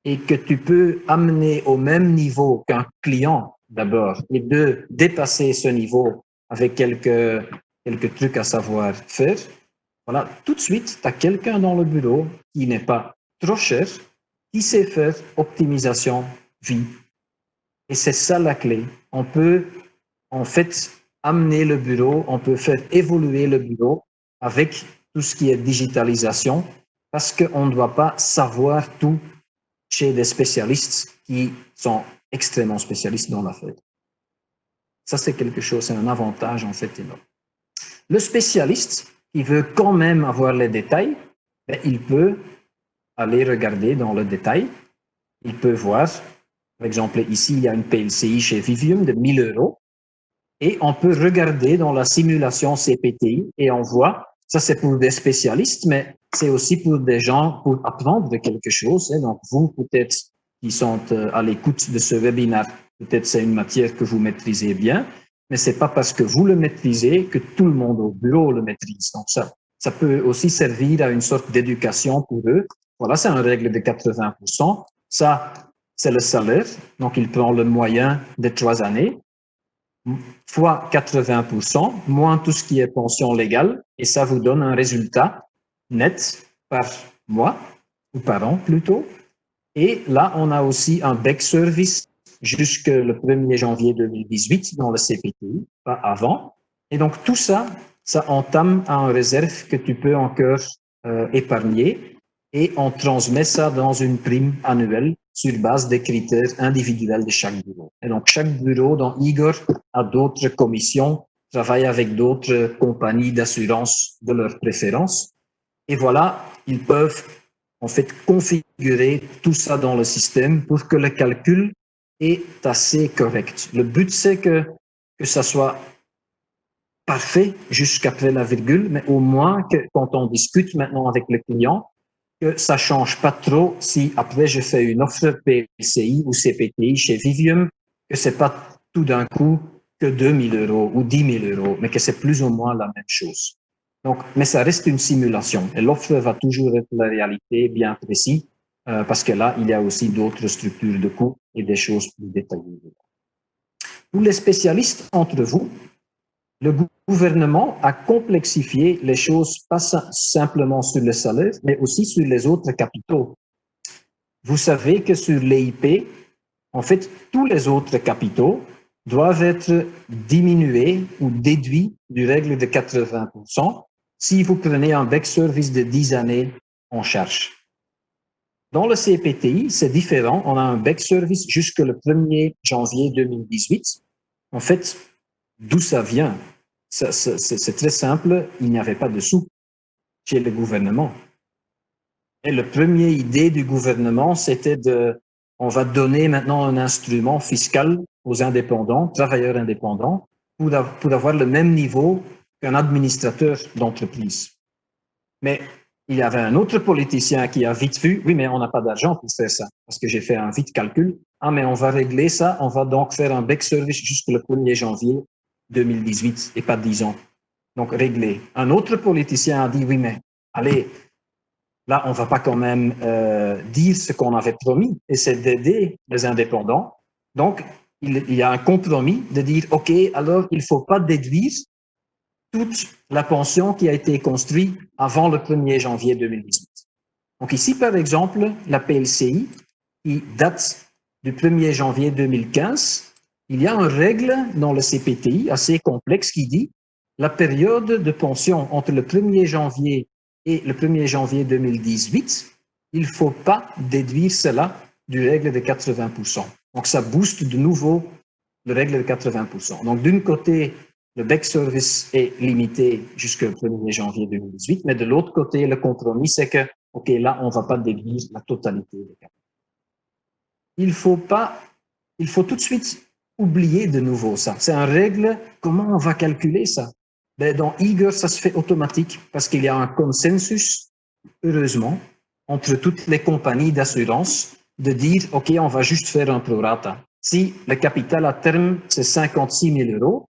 et que tu peux amener au même niveau qu'un client d'abord et de dépasser ce niveau avec quelques trucs à savoir faire. Voilà, tout de suite, tu as quelqu'un dans le bureau qui n'est pas trop cher, qui sait faire optimisation vie. Et c'est ça la clé. On peut en fait amener le bureau, on peut faire évoluer le bureau avec tout ce qui est digitalisation parce qu'on ne doit pas savoir tout chez des spécialistes qui sont extrêmement spécialistes dans l'affaire. Ça, c'est quelque chose, c'est un avantage en fait énorme. Le spécialiste qui veut quand même avoir les détails, il peut aller regarder dans le détail. Il peut voir, par exemple, ici, il y a une PLCI chez Vivium de 1 000 € et on peut regarder dans la simulation CPTI et on voit, ça c'est pour des spécialistes, mais c'est aussi pour des gens pour apprendre quelque chose. Donc, vous, peut-être, qui sont à l'écoute de ce webinaire, peut-être c'est une matière que vous maîtrisez bien, mais c'est pas parce que vous le maîtrisez que tout le monde au bureau le maîtrise. Donc, ça peut aussi servir à une sorte d'éducation pour eux. Voilà, c'est une règle de 80%. Ça, c'est le salaire. Donc, il prend le moyen des 3 années, fois 80%, moins tout ce qui est pension légale, et ça vous donne un résultat net par mois, ou par an plutôt. Et là, on a aussi un back service jusque le 1er janvier 2018 dans le CPTI, pas avant. Et donc, tout ça, ça entame à une réserve que tu peux encore épargner et on transmet ça dans une prime annuelle sur base des critères individuels de chaque bureau. Et donc, chaque bureau dans Igor a d'autres commissions, travaille avec d'autres compagnies d'assurance de leur préférence. Et voilà, ils peuvent en fait configurer tout ça dans le système pour que le calcul est assez correct. Le but, c'est que ça soit parfait jusqu'après la virgule, mais au moins que quand on discute maintenant avec le client, que ça change pas trop si après je fais une offre PLCI ou CPTI chez Vivium, que c'est pas tout d'un coup que 2 000 € ou 10 000 €, mais que c'est plus ou moins la même chose. Donc, mais ça reste une simulation et l'offre va toujours être la réalité bien précise parce que là, il y a aussi d'autres structures de coûts et des choses plus détaillées. Pour les spécialistes entre vous, le gouvernement a complexifié les choses pas simplement sur le salaire, mais aussi sur les autres capitaux. Vous savez que sur l'EIP, en fait, tous les autres capitaux doivent être diminués ou déduits du règle de 80% si vous prenez un back service de 10 années en charge. Dans le CPTI, c'est différent. On a un back service jusque le 1er janvier 2018. En fait, d'où ça vient? C'est très simple. Il n'y avait pas de sous chez le gouvernement. Et la première idée du gouvernement, c'était on va donner maintenant un instrument fiscal aux indépendants, travailleurs indépendants, pour avoir le même niveau qu'un administrateur d'entreprise. Mais il y avait un autre politicien qui a vite vu, oui, mais on n'a pas d'argent pour faire ça, parce que j'ai fait un vite calcul. Ah, mais on va régler ça, on va donc faire un back service jusqu'au 1er janvier 2018 et pas 10 ans. Donc, réglé. Un autre politicien a dit, oui, mais allez, là, on ne va pas quand même dire ce qu'on avait promis, et c'est d'aider les indépendants. Donc, il y a un compromis de dire, OK, alors il ne faut pas déduire toute la pension qui a été construite avant le 1er janvier 2018. Donc ici, par exemple, la PLCI, qui date du 1er janvier 2015, il y a une règle dans le CPTI assez complexe qui dit la période de pension entre le 1er janvier et le 1er janvier 2018, il ne faut pas déduire cela du règle de 80%. Donc ça booste de nouveau le règle de 80%. Donc d'un côté, le back service est limité jusqu'au 1er janvier 2018, mais de l'autre côté, le compromis, c'est que, OK, là, on ne va pas déduire la totalité des capital. Il faut tout de suite oublier de nouveau ça. C'est une règle, comment on va calculer ça? Ben, dans Eager, ça se fait automatique parce qu'il y a un consensus, heureusement, entre toutes les compagnies d'assurance de dire, OK, on va juste faire un prorata. Si le capital à terme, c'est 56 000 euros,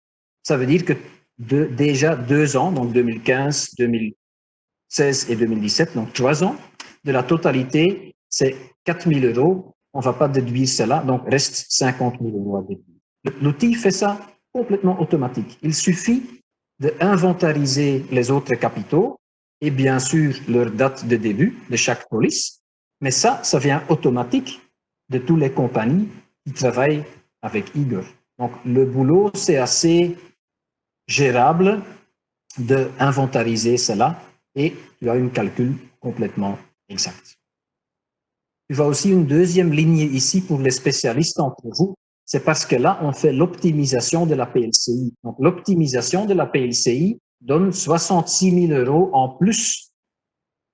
ça veut dire que déjà 2 ans, donc 2015, 2016 et 2017, donc 3 ans, de la totalité, c'est 4 000 euros. On ne va pas déduire cela, donc reste 50 000 euros à déduire. L'outil fait ça complètement automatique. Il suffit d'inventariser les autres capitaux et bien sûr leur date de début de chaque police, mais ça vient automatique de toutes les compagnies qui travaillent avec Eager. Donc le boulot, c'est assez gérable d'inventariser cela et tu as un calcul complètement exact. Tu vois aussi une deuxième ligne ici pour les spécialistes entre vous, c'est parce que là, on fait l'optimisation de la PLCI. Donc, l'optimisation de la PLCI donne 66 000 euros en plus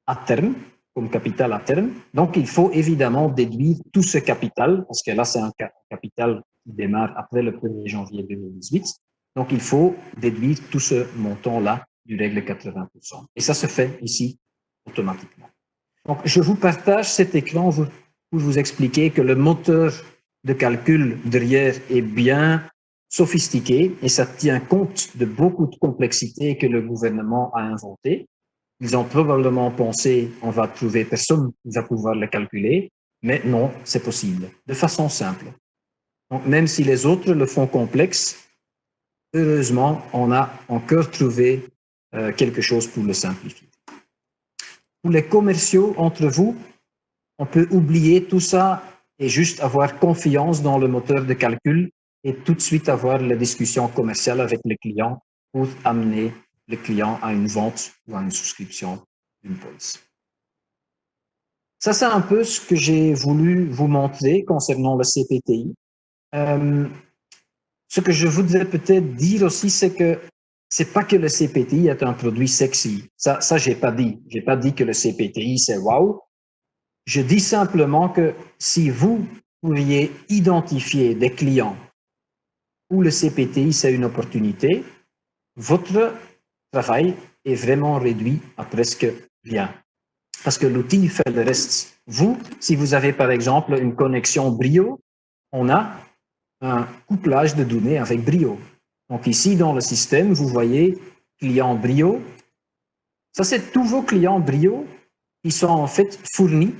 à terme, comme capital à terme. Donc, il faut évidemment déduire tout ce capital, parce que là, c'est un capital qui démarre après le 1er janvier 2018. Donc, il faut déduire tout ce montant-là du règle 80%. Et ça se fait ici automatiquement. Donc, je vous partage cet écran pour vous expliquer que le moteur de calcul derrière est bien sophistiqué et ça tient compte de beaucoup de complexités que le gouvernement a inventées. Ils ont probablement pensé on va trouver personne qui va pouvoir le calculer, mais non, c'est possible, de façon simple. Donc, même si les autres le font complexe, heureusement, on a encore trouvé quelque chose pour le simplifier. Pour les commerciaux entre vous, on peut oublier tout ça et juste avoir confiance dans le moteur de calcul et tout de suite avoir la discussion commerciale avec le client pour amener le client à une vente ou à une souscription d'une police. Ça, c'est un peu ce que j'ai voulu vous montrer concernant le CPTI. Ce que je voudrais peut-être dire aussi, c'est que c'est pas que le CPTI est un produit sexy. Ça j'ai pas dit. J'ai pas dit que le CPTI, c'est wow. Je dis simplement que si vous pourriez identifier des clients où le CPTI, c'est une opportunité, votre travail est vraiment réduit à presque rien. Parce que l'outil fait le reste. Vous, si vous avez par exemple une connexion Brio, on a un couplage de données avec Brio. Donc ici, dans le système, vous voyez client Brio. Ça, c'est tous vos clients Brio qui sont en fait fournis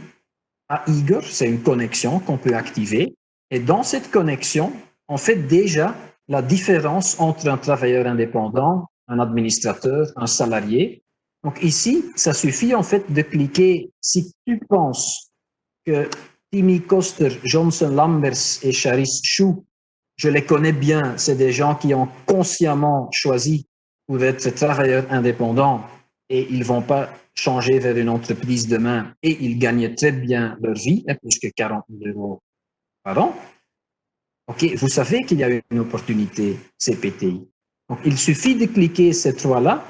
à Eager. C'est une connexion qu'on peut activer. Et dans cette connexion, on fait déjà la différence entre un travailleur indépendant, un administrateur, un salarié. Donc ici, ça suffit en fait de cliquer. Si tu penses que Timmy Koster, Johnson Lambers et Charis Chou, je les connais bien, c'est des gens qui ont consciemment choisi pour être travailleurs indépendants et ils ne vont pas changer vers une entreprise demain et ils gagnent très bien leur vie, plus que 40 000 euros par an. OK, vous savez qu'il y a une opportunité CPTI. Donc, il suffit de cliquer ces trois-là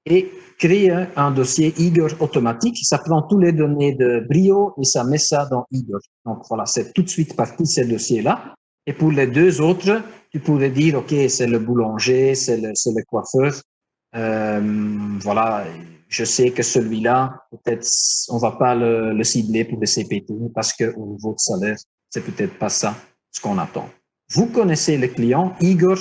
et créer un dossier Eager automatique. Ça prend toutes les données de Brio et ça met ça dans Eager. Donc, voilà, c'est tout de suite parti ces dossiers-là. Et pour les deux autres, tu pourrais dire, OK, c'est le boulanger, c'est le coiffeur. Voilà, je sais que celui-là, peut-être, on va pas le cibler pour le CPTI parce qu'au niveau de salaire, c'est peut-être pas ça ce qu'on attend. Vous connaissez le client. Igor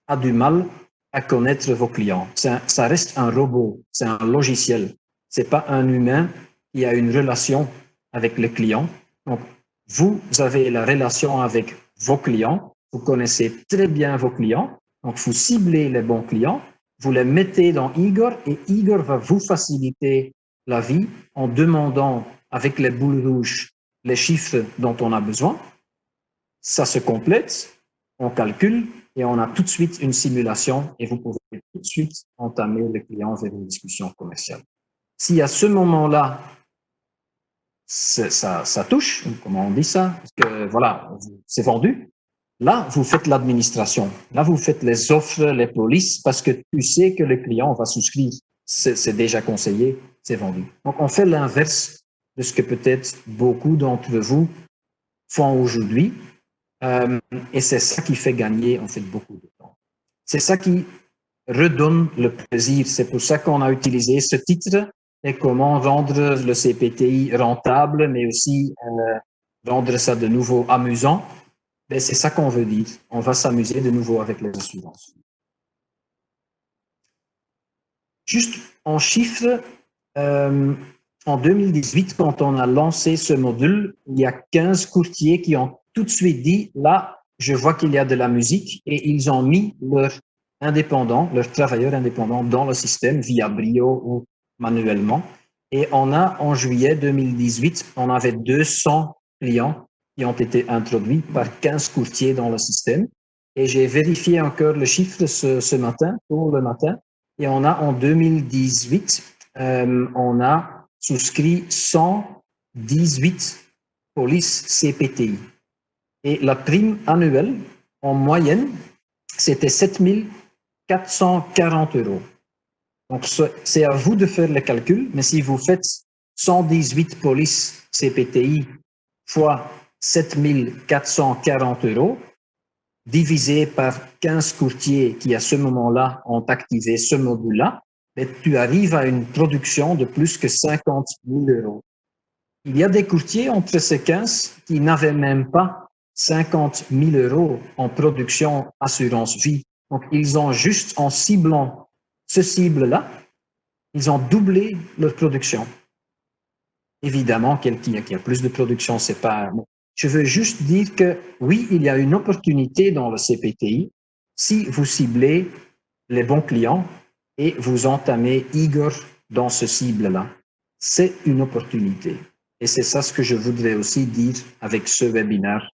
a du mal à connaître vos clients. Ça reste un robot, c'est un logiciel. C'est pas un humain qui a une relation avec le client. Donc, vous avez la relation avec vos clients. Vous connaissez très bien vos clients. Donc, vous ciblez les bons clients. Vous les mettez dans Igor et Igor va vous faciliter la vie en demandant avec les boules rouges les chiffres dont on a besoin. Ça se complète, on calcule et on a tout de suite une simulation et vous pouvez tout de suite entamer le client vers une discussion commerciale. Si à ce moment-là, ça touche, comment on dit ça, que voilà, c'est vendu, là, vous faites l'administration. Là, vous faites les offres, les polices, parce que tu sais que le client va souscrire. C'est déjà conseillé, c'est vendu. Donc, on fait l'inverse de ce que peut-être beaucoup d'entre vous font aujourd'hui. Et c'est ça qui fait gagner, en fait, beaucoup de temps. C'est ça qui redonne le plaisir. C'est pour ça qu'on a utilisé ce titre et comment rendre le CPTI rentable, mais aussi rendre ça de nouveau amusant. Ben, c'est ça qu'on veut dire. On va s'amuser de nouveau avec les assurances. Juste en chiffres, en 2018, quand on a lancé ce module, il y a 15 courtiers qui ont tout de suite dit, là, je vois qu'il y a de la musique, et ils ont mis leurs travailleurs indépendants dans le système via Brio ou manuellement. Et on a, en juillet 2018, on avait 200 clients qui ont été introduits par 15 courtiers dans le système. Et j'ai vérifié encore le chiffre ce matin, pour le matin, et on a en 2018, on a souscrit 118 polices CPTI. Et la prime annuelle, en moyenne, c'était 7 440 €. Donc, c'est à vous de faire le calcul, mais si vous faites 118 polices CPTI fois 7 440 €, divisé par 15 courtiers qui, à ce moment-là, ont activé ce module-là, tu arrives à une production de plus que 50 000 €. Il y a des courtiers entre ces 15 qui n'avaient même pas 50 000 € en production assurance vie. Donc, ils ont juste, en ciblant ce cible-là, ils ont doublé leur production. Évidemment, quelqu'un qui a plus de production, c'est pas... Je veux juste dire que oui, il y a une opportunité dans le CPTI si vous ciblez les bons clients et vous entamez Igor dans ce cible-là. C'est une opportunité. Et c'est ça ce que je voudrais aussi dire avec ce webinaire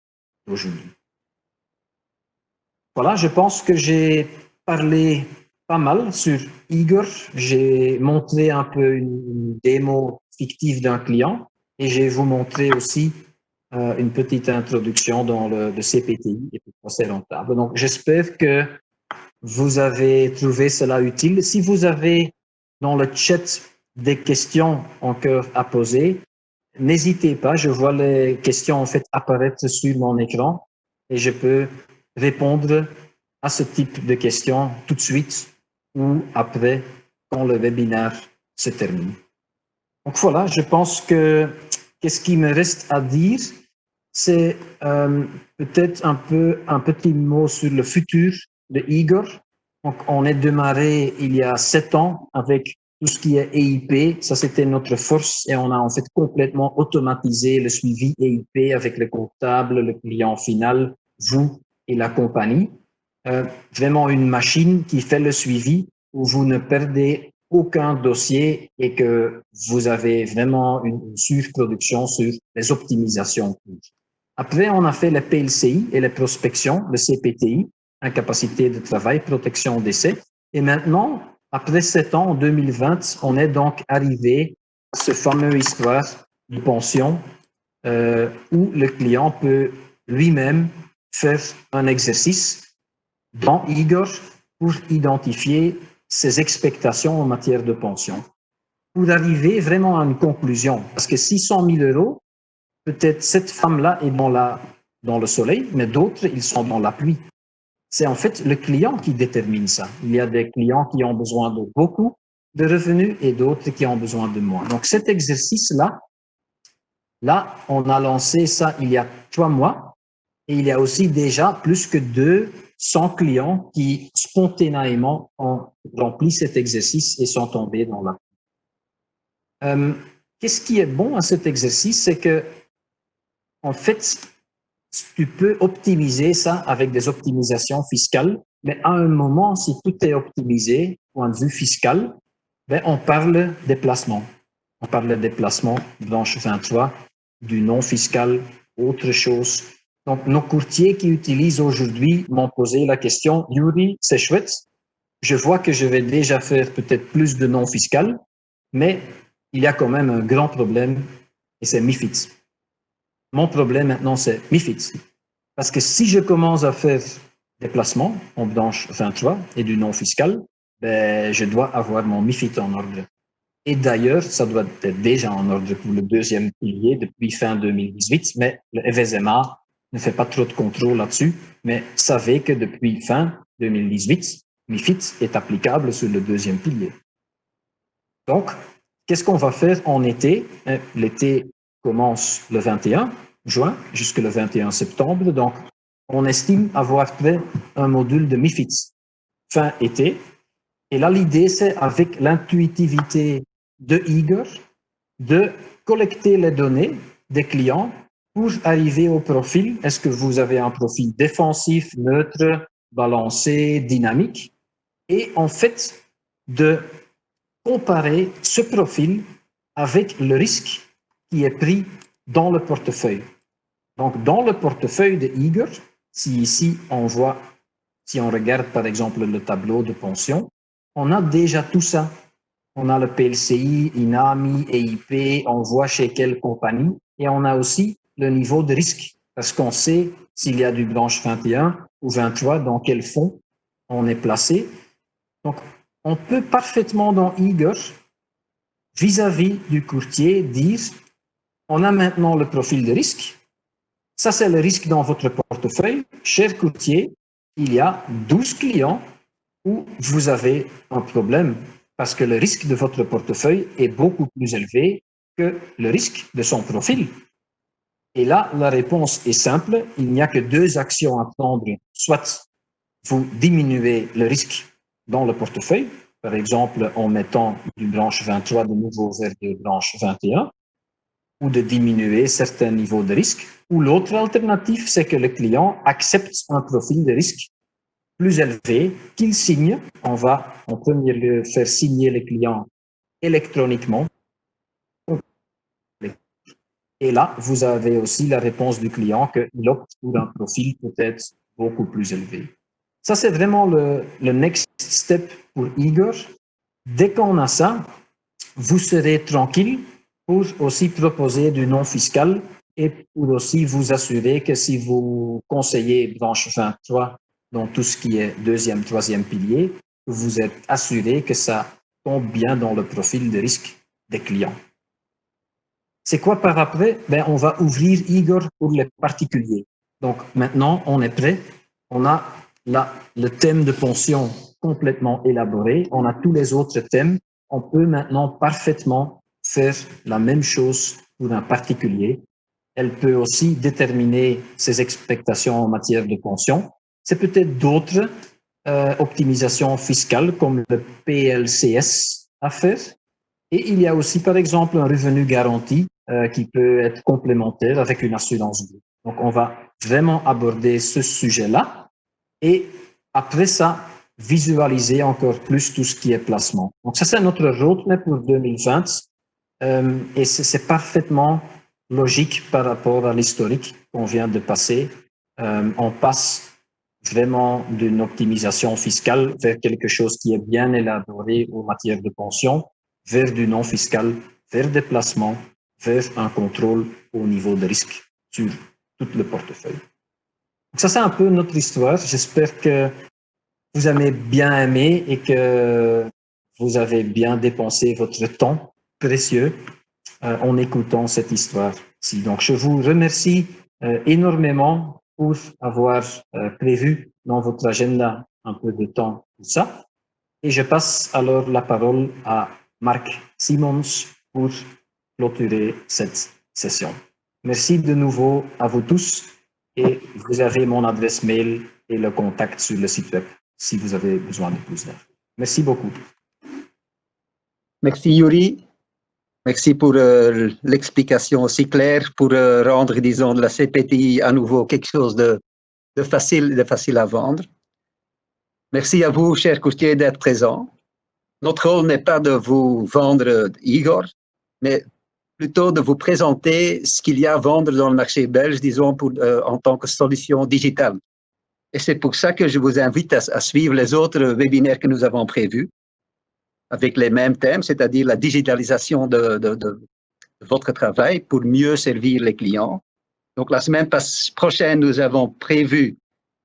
d'aujourd'hui. Voilà, je pense que j'ai parlé pas mal sur Igor. J'ai montré un peu une démo fictive d'un client et je vais vous montrer aussi une petite introduction dans le CPTI et pourquoi c'est rentable. Donc, j'espère que vous avez trouvé cela utile. Si vous avez dans le chat des questions encore à poser, n'hésitez pas. Je vois les questions en fait apparaître sur mon écran et je peux répondre à ce type de questions tout de suite ou après quand le webinaire se termine. Donc voilà, je pense que qu'est-ce qui me reste à dire, c'est peut-être un petit mot sur le futur de Igor. Donc on est démarré il y a 7 ans avec tout ce qui est EIP. Ça, c'était notre force et on a en fait complètement automatisé le suivi EIP avec le comptable, le client final, vous et la compagnie. Vraiment une machine qui fait le suivi où vous ne perdez aucun dossier et que vous avez vraiment une surproduction sur les optimisations. Après, on a fait les PLCI et les prospections, le CPTI, incapacité de travail, protection décès. Et maintenant, après 7 ans, en 2020, on est donc arrivé à ce fameux histoire de pension où le client peut lui-même faire un exercice dans Igor pour identifier ses expectations en matière de pension, pour arriver vraiment à une conclusion. Parce que 600 000 €, peut-être cette femme-là est dans le soleil, mais d'autres, ils sont dans la pluie. C'est en fait le client qui détermine ça. Il y a des clients qui ont besoin de beaucoup de revenus et d'autres qui ont besoin de moins. Donc, cet exercice-là, là, on a lancé ça il y a 3 mois et il y a aussi déjà plus que 200 clients qui spontanément ont rempli cet exercice et sont tombés dans la... Qu'est-ce qui est bon à cet exercice? C'est que, en fait, tu peux optimiser ça avec des optimisations fiscales, mais à un moment, si tout est optimisé, point de vue fiscal, ben, on parle des placements. On parle des placements, branche 23, du non fiscal, autre chose. Donc, nos courtiers qui utilisent aujourd'hui m'ont posé la question, Yuri, c'est chouette, je vois que je vais déjà faire peut-être plus de non fiscal, mais il y a quand même un grand problème et c'est MiFID. Mon problème maintenant, c'est MiFID. Parce que si je commence à faire des placements en branche 23 et du non fiscal, ben, je dois avoir mon MiFID en ordre. Et d'ailleurs, ça doit être déjà en ordre pour le deuxième pilier depuis fin 2018, mais le FSMA ne fait pas trop de contrôle là-dessus. Mais savez que depuis fin 2018, MiFID est applicable sur le deuxième pilier. Donc, qu'est-ce qu'on va faire en été? L'été commence le 21 juin jusqu'au 21 septembre. Donc, on estime avoir fait un module de MiFID fin été. Et là, l'idée, c'est avec l'intuitivité de Igor, de collecter les données des clients pour arriver au profil. Est-ce que vous avez un profil défensif, neutre, balancé, dynamique? Et en fait, de comparer ce profil avec le risque qui est pris dans le portefeuille. Donc, dans le portefeuille de Igor, si ici on voit, si on regarde par exemple le tableau de pension, on a déjà tout ça. On a le PLCI, INAMI, EIP, on voit chez quelle compagnie, et on a aussi le niveau de risque, parce qu'on sait s'il y a du branche 21 ou 23, dans quel fonds on est placé. Donc, on peut parfaitement dans Igor, vis-à-vis du courtier, dire on a maintenant le profil de risque. Ça, c'est le risque dans votre portefeuille. Cher courtier, il y a 12 clients où vous avez un problème parce que le risque de votre portefeuille est beaucoup plus élevé que le risque de son profil. Et là, la réponse est simple. Il n'y a que 2 actions à prendre. Soit vous diminuez le risque dans le portefeuille, par exemple en mettant du branche 23 de nouveau vers de branche 21, ou de diminuer certains niveaux de risque. Ou l'autre alternative, c'est que le client accepte un profil de risque plus élevé, qu'il signe. On va en premier lieu faire signer les clients électroniquement. Et là, vous avez aussi la réponse du client qu'il opte pour un profil peut-être beaucoup plus élevé. Ça, c'est vraiment le next step pour Igor. Dès qu'on a ça, vous serez tranquille pour aussi proposer du non fiscal et pour aussi vous assurer que si vous conseillez branche 23 dans tout ce qui est deuxième, troisième pilier, vous êtes assuré que ça tombe bien dans le profil de risque des clients. C'est quoi par après? Ben, on va ouvrir Igor pour les particuliers. Donc maintenant, on est prêt. On a là le thème de pension complètement élaboré. On a tous les autres thèmes. On peut maintenant parfaitement faire la même chose pour un particulier. Elle peut aussi déterminer ses expectations en matière de pension. C'est peut-être d'autres optimisations fiscales comme le PLCS à faire. Et il y a aussi, par exemple, un revenu garanti qui peut être complémentaire avec une assurance groupe. Donc, on va vraiment aborder ce sujet-là et après ça, visualiser encore plus tout ce qui est placement. Donc, ça, c'est notre roadmap pour 2020 et c'est parfaitement logique par rapport à l'historique qu'on vient de passer. On passe vraiment d'une optimisation fiscale vers quelque chose qui est bien élaboré en matière de pension, vers du non fiscal, vers des placements, vers un contrôle au niveau de risque sur tout le portefeuille. Donc ça, c'est un peu notre histoire. J'espère que vous avez bien aimé et que vous avez bien dépensé votre temps précieux en écoutant cette histoire-ci. Donc, je vous remercie énormément pour avoir prévu dans votre agenda un peu de temps pour ça. Et je passe alors la parole à Marc Simons pour clôturer cette session. Merci de nouveau à vous tous et vous avez mon adresse mail et le contact sur le site web si vous avez besoin de plus d'infos. Merci beaucoup. Merci Yuri. Merci pour l'explication aussi claire pour rendre, disons, de la CPTI à nouveau quelque chose de facile à vendre. Merci à vous, chers courtiers, d'être présents. Notre rôle n'est pas de vous vendre Igor, mais plutôt de vous présenter ce qu'il y a à vendre dans le marché belge, disons, en tant que solution digitale. Et c'est pour ça que je vous invite à suivre les autres webinaires que nous avons prévus, avec les mêmes thèmes, c'est-à-dire la digitalisation de votre travail pour mieux servir les clients. Donc, la semaine prochaine, nous avons prévu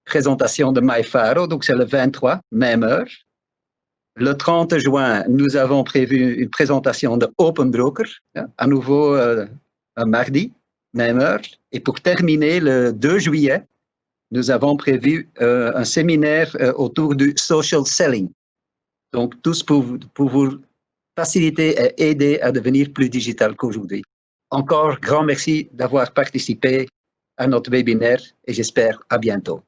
présentation de MyFaro, donc c'est le 23, même heure. Le 30 juin, nous avons prévu une présentation de Open Broker, à nouveau un mardi, même heure. Et pour terminer, le 2 juillet, nous avons prévu un séminaire autour du social selling. Donc, tous pour vous faciliter et aider à devenir plus digital qu'aujourd'hui. Encore grand merci d'avoir participé à notre webinaire et j'espère à bientôt.